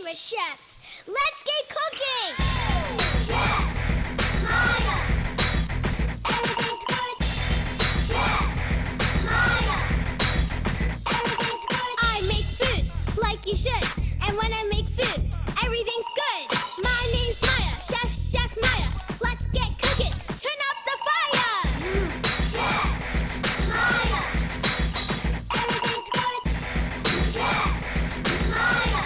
favorite chef. Let's get cooking! Chef Maia, everything's good. Chef Maia, everything's good. I make food like you should, and when I make food, everything's good. My name's Maia, Chef Maia. Let's get cooking. Turn up the fire. Chef Maia, everything's good. Chef Maia,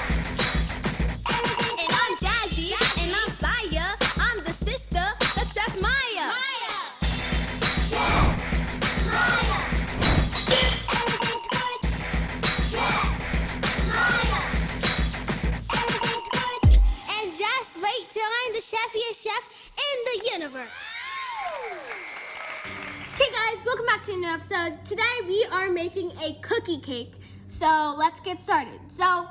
everything's And I'm Jazzy, and I'm Maia. I'm the sister of Chef Maia. Chef Maia, everything's good. Chef Maia, everything's good. And just wait till I'm the chefiest chef in the universe. Hey guys, welcome back to a new episode. Today we are making a cookie cake. So let's get started. So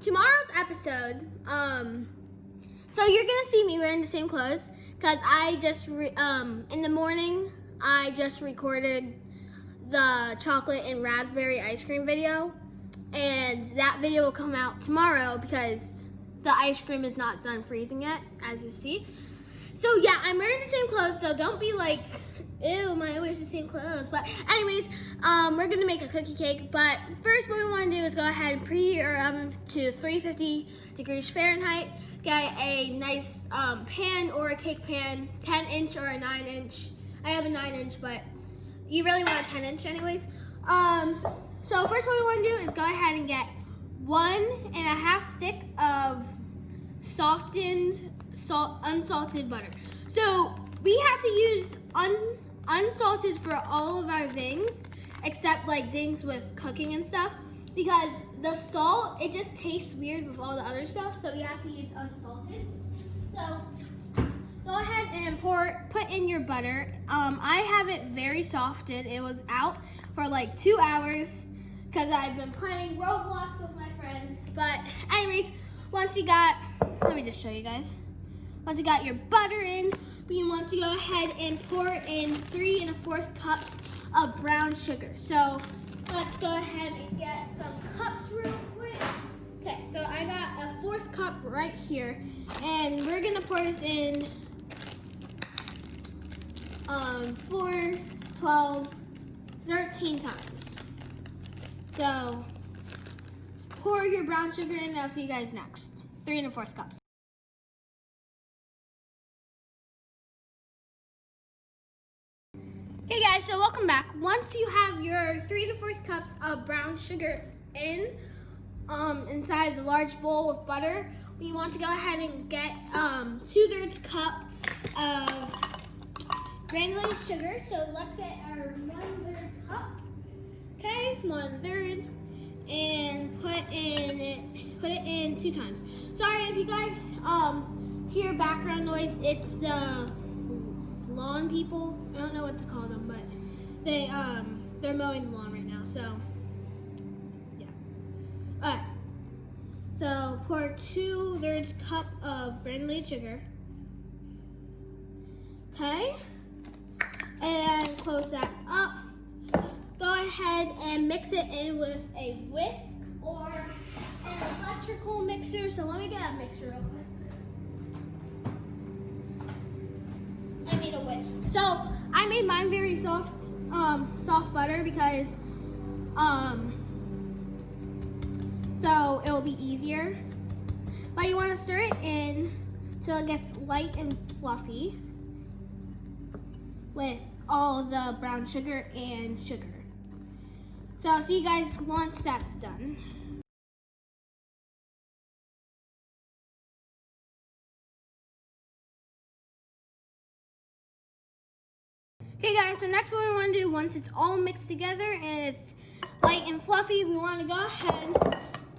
tomorrow's episode, so you're gonna see me wearing the same clothes because I just in the morning I just recorded the chocolate and raspberry ice cream video, and that video will come out tomorrow because the ice cream is not done freezing yet, as you see. So yeah, I'm wearing the same clothes, so don't be like, ew, Maya wears the same clothes. But anyways, we're gonna make a cookie cake. But first, what we wanna do is go ahead and preheat our oven to 350 degrees Fahrenheit. Get a nice pan or a cake pan, 10-inch or a 9-inch. I have a 9-inch, but you really want a 10-inch anyways. So first what we wanna do is go ahead and get 1.5 stick of unsalted butter. So we have to use unsalted for all of our things, except like things with cooking and stuff, because the salt, it just tastes weird with all the other stuff, so we have to use unsalted. So go ahead and put in your butter. I have it very softened. It was out for like 2 hours because I've been playing Roblox with my friends. But anyways, once you got, let me just show you guys. Once you got your butter in, you want to go ahead and pour in 3 1/4 cups of brown sugar. So let's go ahead and get some cups real quick. Okay, so I got a 1/4 cup right here, and we're gonna pour this in 4, 12, 13 times. So just pour your brown sugar in, and I'll see you guys next. 3 1/4 cups. Okay guys, so welcome back. Once you have your 3 1/4 cups of brown sugar inside the large bowl with butter, we want to go ahead and get 2/3 cup of granulated sugar. So let's get our 1/3 cup. Okay, 1/3, and put it in 2 times. Sorry if you guys hear background noise. It's the lawn people. I don't know what to call them, but they're mowing the lawn right now. So yeah. Alright. So pour 2/3 cup of granulated sugar. Okay. And close that up. Go ahead and mix it in with a whisk or an electrical mixer. So let me get a mixer real quick. I made a whisk. So I made mine very soft butter because so it'll be easier. But you want to stir it in till it gets light and fluffy with all the brown sugar and sugar. So I'll see you guys once that's done. Okay guys, so next what we want to do, once it's all mixed together and it's light and fluffy, we want to go ahead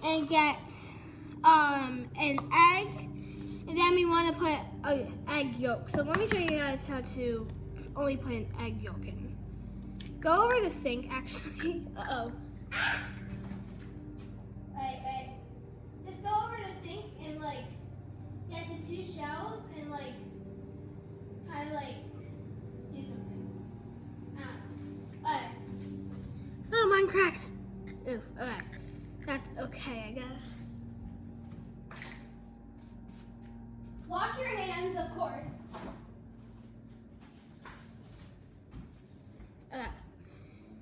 and get an egg, and then we want to put an egg yolk. So let me show you guys how to only put an egg yolk in. Go over the sink actually. Uh-oh. Wait. Just go over the sink and like get the 2 shells and like kind of like do something. Oh, mine cracked. Oof, okay. That's okay, I guess. Wash your hands, of course.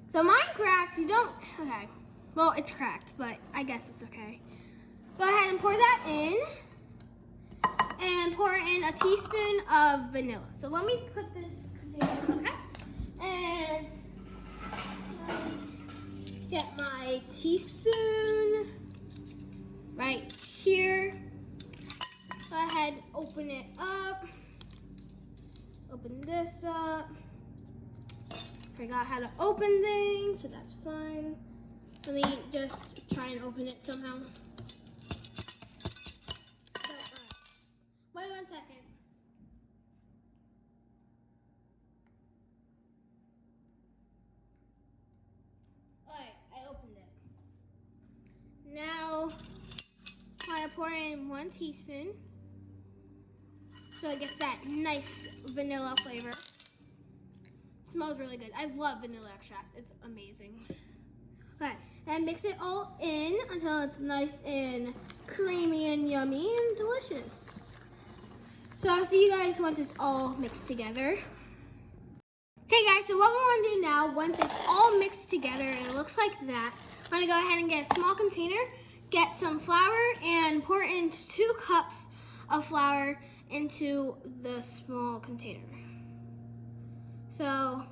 So mine cracked. You don't. Okay. Well, it's cracked, but I guess it's okay. Go ahead and pour that in. And pour in a teaspoon of vanilla. So let me put this container, okay? And get my teaspoon right here. Go ahead, open it up. Open this up. Forgot how to open things, so that's fine. Let me just try and open it somehow. Wait 1 second. Alright, I opened it. Now, I'm going to pour in 1 teaspoon. So it gets that nice vanilla flavor. Smells really good. I love vanilla extract. It's amazing. Okay, then mix it all in until it's nice and creamy and yummy and delicious. So I'll see you guys once it's all mixed together. Okay guys, so what we want to do now, once it's all mixed together and it looks like that, I'm going to go ahead and get a small container, get some flour, and pour in 2 cups of flour into the small container. So,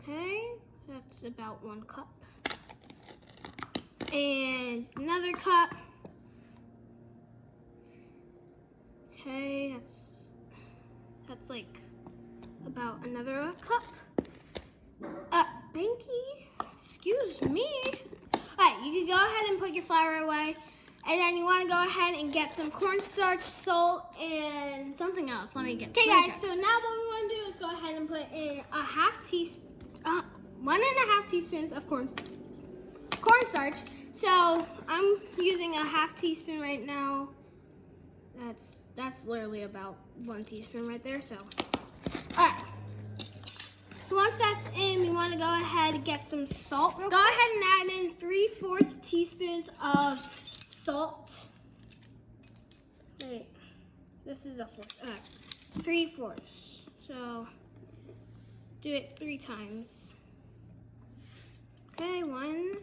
okay, that's about 1 cup. And another cup. Okay, that's like about another cup. Banky, excuse me. All right, you can go ahead and put your flour away. And then you want to go ahead and get some cornstarch, salt, and something else. Let me get. Okay, guys. So now what we want to do is go ahead and put in 1.5 teaspoons of cornstarch. So I'm using 1/2 teaspoon right now. That's literally about 1 teaspoon right there. So, all right. So once that's in, we want to go ahead and get some salt. Go ahead and add in 3/4 teaspoons of salt. Wait, this is a 4th. 3/4. So do it 3 times. Okay, 1,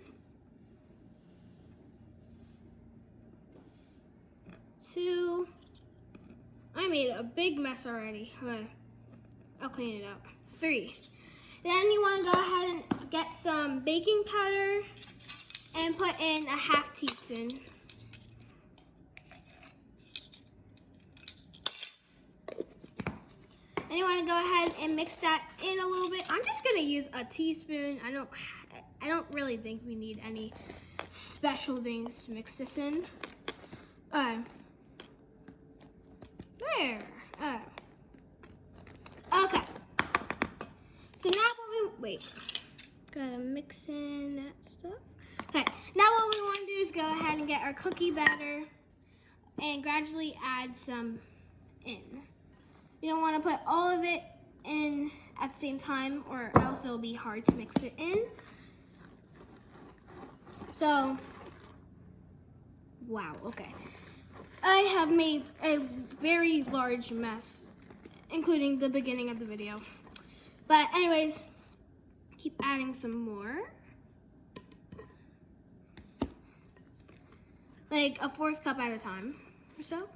2. I made a big mess already. Okay, I'll clean it up. 3. Then you want to go ahead and get some baking powder and put in 1/2 teaspoon. And you want to go ahead and mix that in a little bit. I'm just gonna use a teaspoon. I don't really think we need any special things to mix this in. There. Okay. So now gotta mix in that stuff. Okay. Now what we want to do is go ahead and get our cookie batter and gradually add some in. You don't want to put all of it in at the same time or else it'll be hard to mix it in. So, wow, okay. I have made a very large mess, including the beginning of the video. But anyways, keep adding some more. Like a 1/4 cup at a time or so.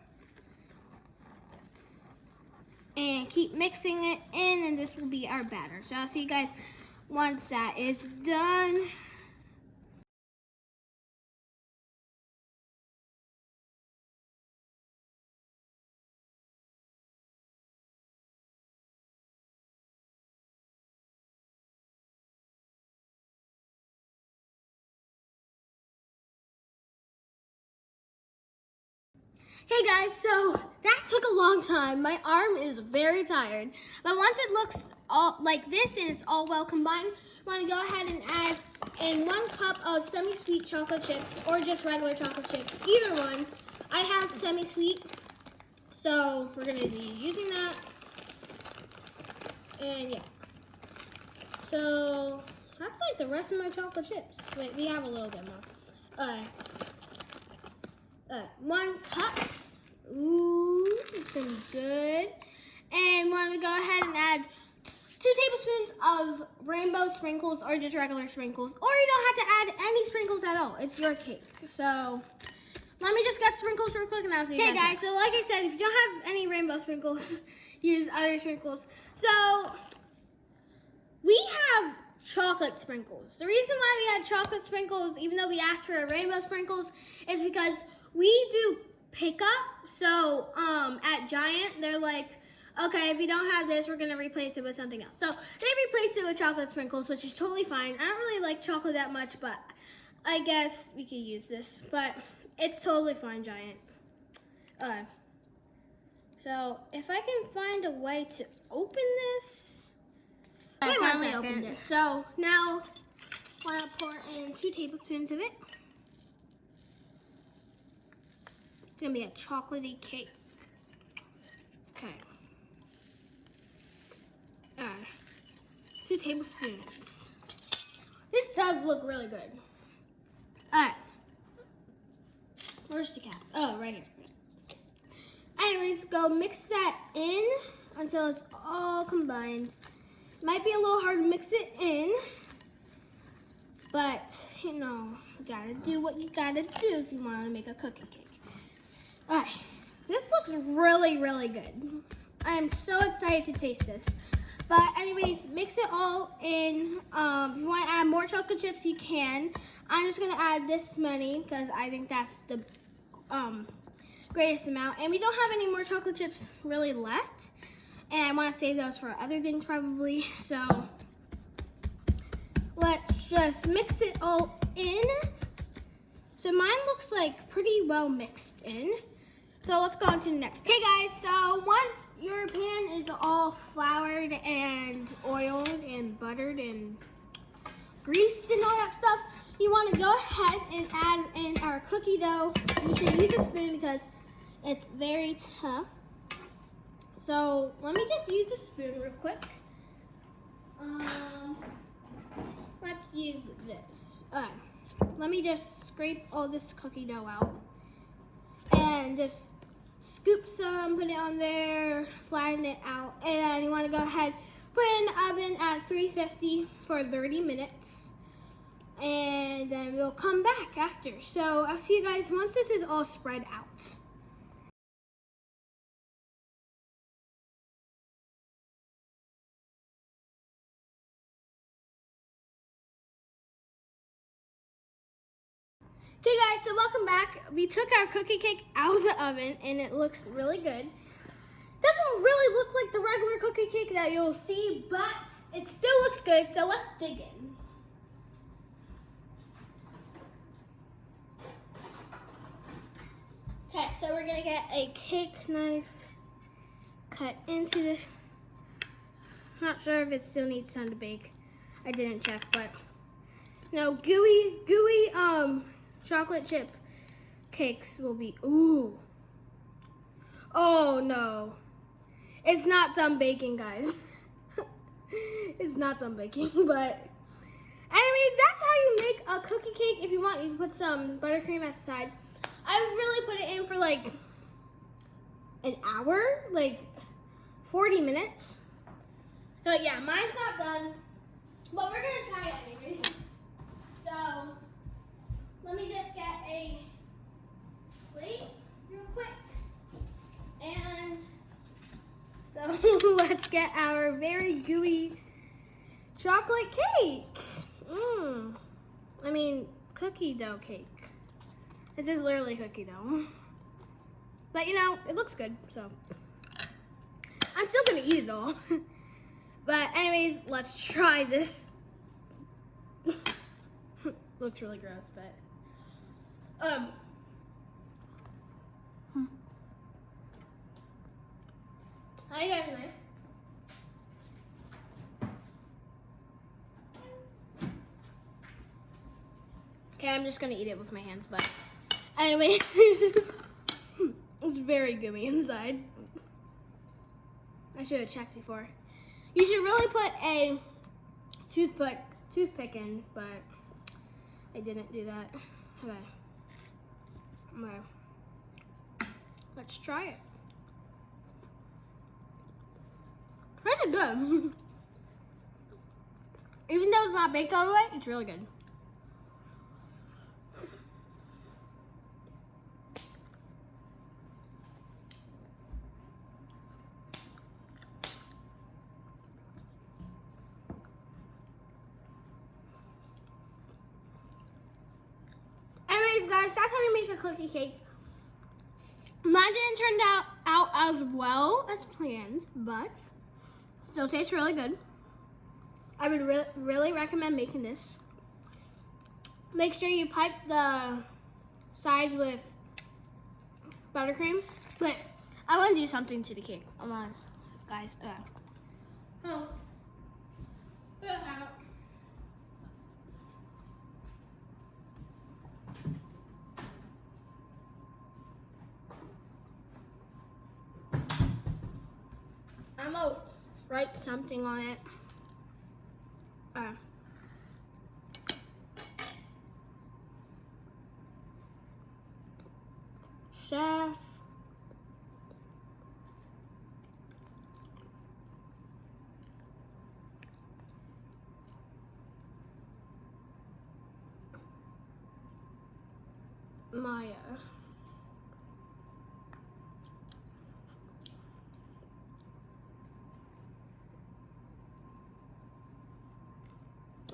And keep mixing it in, and this will be our batter. So I'll see you guys once that is done. Hey guys, so that took a long time. My arm is very tired. But once it looks all like this and it's all well combined, I want to go ahead and add in 1 cup of semi-sweet chocolate chips or just regular chocolate chips, either one. I have semi-sweet, so we're going to be using that. And yeah. So that's like the rest of my chocolate chips. Wait, we have a little bit more. 1 cup Ooh, it's gonna be good. And want to go ahead and add 2 tablespoons of rainbow sprinkles or just regular sprinkles. Or you don't have to add any sprinkles at all. It's your cake. So let me just get sprinkles real quick and I'll see you guys. Okay guys, so like I said, if you don't have any rainbow sprinkles, use other sprinkles. So we have chocolate sprinkles. The reason why we had chocolate sprinkles, even though we asked for rainbow sprinkles, is because we do pickup. So at Giant, they're like, okay, if you don't have this, we're gonna replace it with something else. So they replaced it with chocolate sprinkles, which is totally fine. I don't really like chocolate that much, but I guess we could use this. But it's totally fine, Giant. So if I can find a way to open this. I finally opened it. So now I want to pour in 2 tablespoons of it. It's gonna be a chocolatey cake. Okay. 2 tablespoons. This does look really good. Alright. Where's the cap? Oh, right here. Anyways, go mix that in until it's all combined. Might be a little hard to mix it in, but you know, you gotta do what you gotta do if you want to make a cookie cake. Alright, this looks really, really good. I am so excited to taste this. But anyways, mix it all in. If you want to add more chocolate chips, you can. I'm just gonna add this many because I think that's the greatest amount. And we don't have any more chocolate chips really left. And I want to save those for other things probably. So let's just mix it all in. So mine looks like pretty well mixed in. So let's go on to the next. Okay guys, so once your pan is all floured and oiled and buttered and greased and all that stuff, you want to go ahead and add in our cookie dough. You should use a spoon because it's very tough. So let me just use the spoon real quick. Let's use this. Let me just scrape all this cookie dough out and just scoop some, put it on there, flatten it out, and you want to go ahead, put it in the oven at 350 for 30 minutes, and then we'll come back after. So I'll see you guys once this is all spread out. Okay guys, so welcome back. We took our cookie cake out of the oven and it looks really good. Doesn't really look like the regular cookie cake that you'll see, but it still looks good, so let's dig in. Okay, so we're gonna get a cake knife, cut into this. Not sure if it still needs time to bake. I didn't check, but no, gooey chocolate chip cakes will be, ooh. Oh no. It's not done baking, guys. It's not done baking, but anyways, that's how you make a cookie cake. If you want, you can put some buttercream at the side. I would really put it in for like an hour, like 40 minutes. But yeah, mine's not done, but we're gonna try it anyways. So let me just get a plate real quick. And so let's get our very gooey chocolate cake. I mean, cookie dough cake. This is literally cookie dough. But you know, it looks good, so I'm still gonna eat it all. But anyways, let's try this. Looks really gross, but how you guys knife? Okay, I'm just gonna eat it with my hands, but anyway, it's very gooey inside. I should have checked before. You should really put a toothpick in, but I didn't do that. Okay. Let's try it. It's good. Even though it's not baked all the way, it's really good. Anyways, guys, that's how to make a cookie cake. Mine didn't turn out as well as planned, but still tastes really good. I would really recommend making this. Make sure you pipe the sides with buttercream. But I want to do something to the cake. Come on, guys. Oh. I'm gonna write something on it. Chef Maia.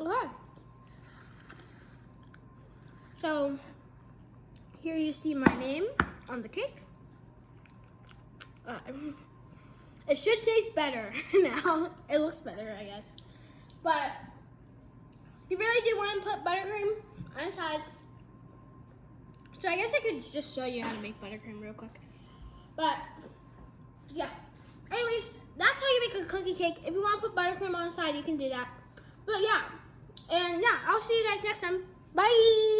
Okay. So here you see my name on the cake. It should taste better now. It looks better, I guess. But you really do want to put buttercream on the sides. So I guess I could just show you how to make buttercream real quick. But yeah. Anyways, that's how you make a cookie cake. If you want to put buttercream on the side, you can do that. But yeah. And yeah, I'll see you guys next time. Bye!